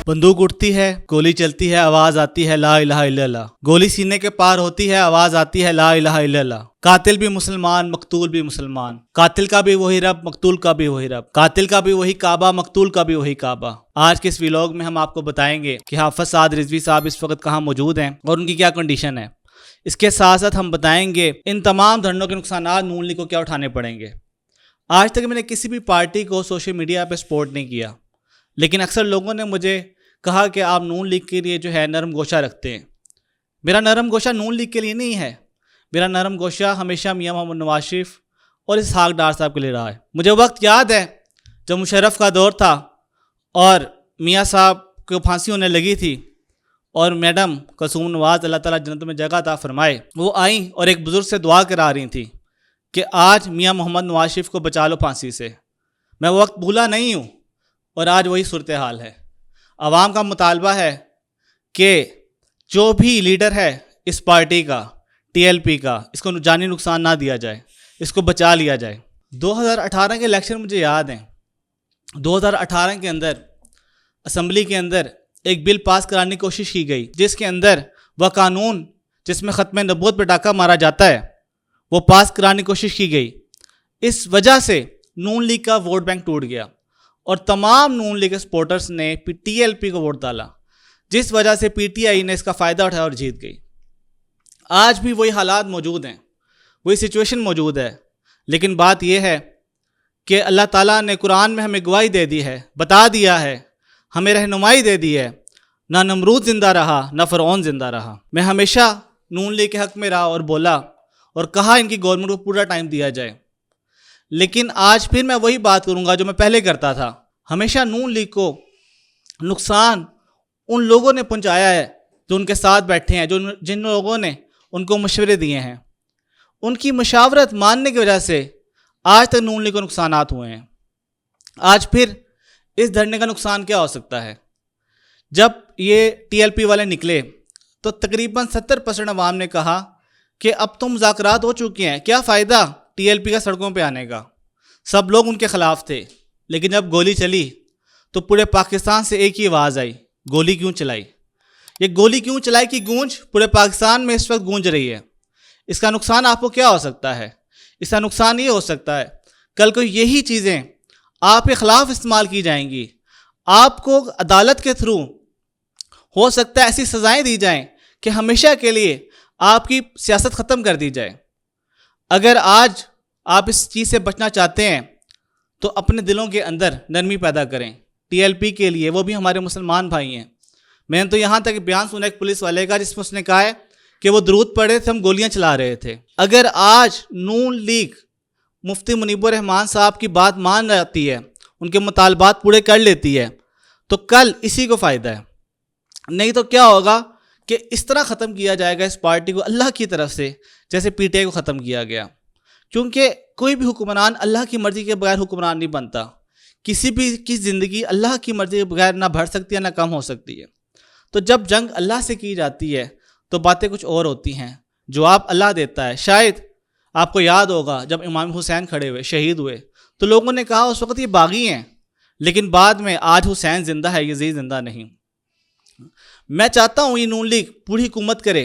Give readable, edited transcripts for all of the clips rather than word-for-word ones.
बंदूक उठती है, गोली चलती है, आवाज आती है ला इलाहा इल्लल्लाह। गोली सीने के पार होती है, आवाज आती है ला इलाहा इल्लल्लाह। कातिल भी मुसलमान, मकतूल भी मुसलमान। कातिल का भी वही रब, मकतूल का भी वही रब। कातिल का भी वही काबा, मकतूल का भी वही काबा। आज के इस व्लॉग में हम आपको बताएंगे कि हाफिज साद रिजवी साहब इस वक्त कहाँ मौजूद हैं और उनकी क्या कंडीशन है। इसके साथ साथ हम बताएंगे इन तमाम धरनों के नुकसानात नून लीग को क्या उठाने पड़ेंगे। आज तक मैंने किसी भी पार्टी को सोशल मीडिया पर सपोर्ट नहीं किया, लेकिन अक्सर लोगों ने मुझे कहा कि आप नून लीग के लिए जो है नरम गोशा रखते हैं। मेरा नरम गोशा नून लीग के लिए नहीं है, मेरा नरम गोशा हमेशा मियां मोहम्मद नवाज शरीफ और इसहाक डार साहब के लिए रहा है। मुझे वक्त याद है जब मुशर्रफ का दौर था और मियां साहब को फांसी होने लगी थी और मैडम कसूम नवाज अल्लाह ताला जन्नत में जगह अता फरमाए, वो आई और एक बुज़ुर्ग से दुआ करा रही थी कि आज मियां मोहम्मद नवाज शरीफ को बचा लो फांसी से। मैं वो वक्त भूला नहीं हूँ और आज वही सूरत हाल है। आवाम का मुतालबा है कि जो भी लीडर है इस पार्टी का, टीएलपी का, इसको जानी नुकसान ना दिया जाए, इसको बचा लिया जाए। 2018 के इलेक्शन मुझे याद हैं। 2018 के अंदर असम्बली के अंदर एक बिल पास कराने की कोशिश की गई जिसके अंदर वह कानून जिसमें ख़त्म नबूवत पर डाका मारा जाता है वो पास कराने की कोशिश की गई। इस वजह से नून लीग का वोट बैंक टूट गया और तमाम नून लीग के सपोर्टर्स ने टीएलपी को वोट डाला, जिस वजह से पीटीआई ने इसका फ़ायदा उठाया और जीत गई। आज भी वही हालात मौजूद हैं, वही सिचुएशन मौजूद है, लेकिन बात यह है कि अल्लाह ताला ने कुरान में हमें गवाही दे दी है, बता दिया है, हमें रहनुमाई दे दी है। ना नमरूद ज़िंदा रहा, ना फ़िरऔन ज़िंदा रहा। मैं हमेशा नून लीग के हक़ में रहा और बोला और कहा इनकी गवर्नमेंट को पूरा टाइम दिया जाए, लेकिन आज फिर मैं वही बात करूंगा जो मैं पहले करता था। हमेशा नून लीग को नुकसान उन लोगों ने पहुंचाया है जो उनके साथ बैठे हैं, जो जिन लोगों ने उनको मशवरे दिए हैं, उनकी मशावरत मानने की वजह से आज तक नून लीग को नुकसानात हुए हैं। आज फिर इस धरने का नुकसान क्या हो सकता है। जब ये टीएलपी वाले निकले तो तकरीबन 70% अवाम ने कहा कि अब तो मुज़ाकरात हो चुके हैं, क्या फ़ायदा टीएलपी का सड़कों पे आने का। सब लोग उनके ख़िलाफ़ थे, लेकिन जब गोली चली तो पूरे पाकिस्तान से एक ही आवाज़ आई, गोली क्यों चलाई। ये गोली क्यों चलाई की गूंज पूरे पाकिस्तान में इस वक्त गूंज रही है। इसका नुकसान आपको क्या हो सकता है। इसका नुकसान ये हो सकता है कल को यही चीज़ें आपके ख़िलाफ़ इस्तेमाल की जाएंगी, आपको अदालत के थ्रू हो सकता है ऐसी सज़ाएँ दी जाएँ कि हमेशा के लिए आपकी सियासत ख़त्म कर दी जाए। अगर आज आप इस चीज़ से बचना चाहते हैं तो अपने दिलों के अंदर नरमी पैदा करें टीएलपी के लिए, वो भी हमारे मुसलमान भाई हैं। मैंने तो यहाँ तक बयान सुना एक पुलिस वाले का जिसमें उसने कहा है कि वो दरूद पढ़े थे, हम गोलियाँ चला रहे थे। अगर आज नून लीग मुफ्ती मुनीबुर रहमान साहब की बात मान जाती है, उनके मुतालबात पूरे कर लेती है, तो कल इसी को फ़ायदा है। नहीं तो क्या होगा कि इस तरह ख़त्म किया जाएगा इस पार्टी को अल्लाह की तरफ से जैसे पीटीआई को ख़त्म किया गया। क्योंकि कोई भी हुक्मरान अल्लाह की मर्ज़ी के बगैर हुक्मरान नहीं बनता। किसी भी की ज़िंदगी अल्लाह की मर्ज़ी के बगैर ना बढ़ सकती है ना कम हो सकती है। तो जब जंग अल्लाह से की जाती है तो बातें कुछ और होती हैं, जवाब अल्लाह देता है। शायद आपको याद होगा जब इमाम हुसैन खड़े हुए, शहीद हुए, तो लोगों ने कहा उस वक़्त ये बागी हैं, लेकिन बाद में आज हुसैन ज़िंदा है, यजीद ज़िंदा नहीं। मैं चाहता हूँ ये नून लीग पूरी हुकूमत करे,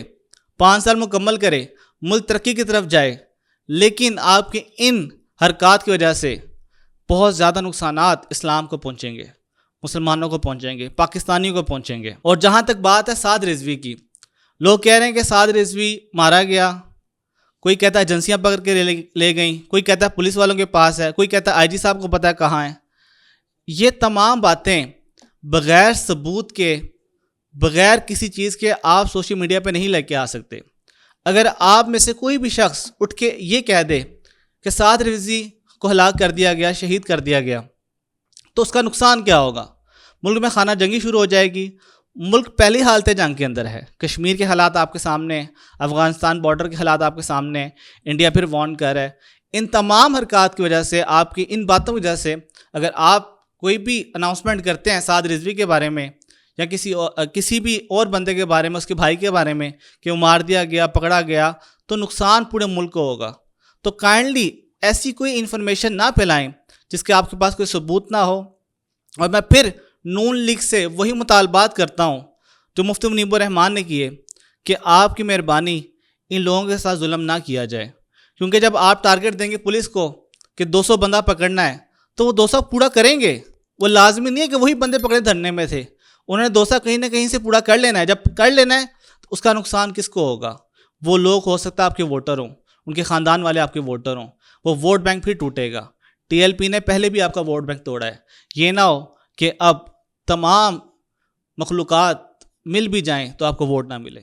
5 साल मुकम्मल करे, मुल्क तरक्की की तरफ जाए, लेकिन आपके इन हरकत की वजह से बहुत ज़्यादा नुकसानात इस्लाम को पहुँचेंगे, मुसलमानों को पहुँचेंगे, पाकिस्तानियों को पहुँचेंगे। और जहाँ तक बात है साद रिजवी की, लोग कह रहे हैं कि साद रिजवी मारा गया, कोई कहता है एजेंसियाँ पकड़ के ले गई, कोई कहता है पुलिस वालों के पास है, कोई कहता है आईजी साहब को पता है कहाँ है। ये तमाम बातें बग़ैर सबूत के, बग़ैर किसी चीज़ के आप सोशल मीडिया पे नहीं लेके आ सकते। अगर आप में से कोई भी शख्स उठ के ये कह दे कि साद रिजवी को हलाक कर दिया गया, शहीद कर दिया गया, तो उसका नुकसान क्या होगा। मुल्क में खाना जंगी शुरू हो जाएगी। मुल्क पहली हालत जंग के अंदर है। कश्मीर के हालात आपके सामने, अफ़गानिस्तान बॉर्डर के हालात आपके सामने, इंडिया फिर वार्न कर है। इन तमाम हरकत की वजह से, आपकी इन बातों की वजह से, अगर आप कोई भी अनाउंसमेंट करते हैं साद रिजवी के बारे में या किसी भी और बंदे के बारे में, उसके भाई के बारे में कि वो मार दिया गया, पकड़ा गया, तो नुकसान पूरे मुल्क को होगा। तो काइंडली ऐसी कोई इन्फॉर्मेशन ना फैलाएं जिसके आपके पास कोई सबूत ना हो। और मैं फिर نون لیگ سے وہی مطالبات کرتا ہوں جو مفتی منیب الرحمان نے کیے کہ آپ کی مہربانی ان لوگوں کے ساتھ ظلم نہ کیا جائے، کیونکہ جب آپ ٹارگٹ دیں گے پولیس کو کہ 200 بندہ پکڑنا ہے تو وہ 200 پورا کریں گے. وہ لازمی نہیں ہے کہ وہی بندے پکڑے دھرنے میں تھے، انہوں نے 200 کہیں نہ کہیں سے پورا کر لینا ہے. جب کر لینا ہے تو اس کا نقصان کس کو ہوگا؟ وہ لوگ ہو سکتا ہے آپ کے ووٹر ہوں، ان کے خاندان والے آپ کے ووٹر ہوں، وہ ووٹ بینک پھر ٹوٹے گا. ٹی ایل پی نے پہلے بھی آپ کا ووٹ بینک توڑا ہے. یہ نہ ہو کہ اب تمام مخلوقات مل بھی جائیں تو آپ کو ووٹ نہ ملے.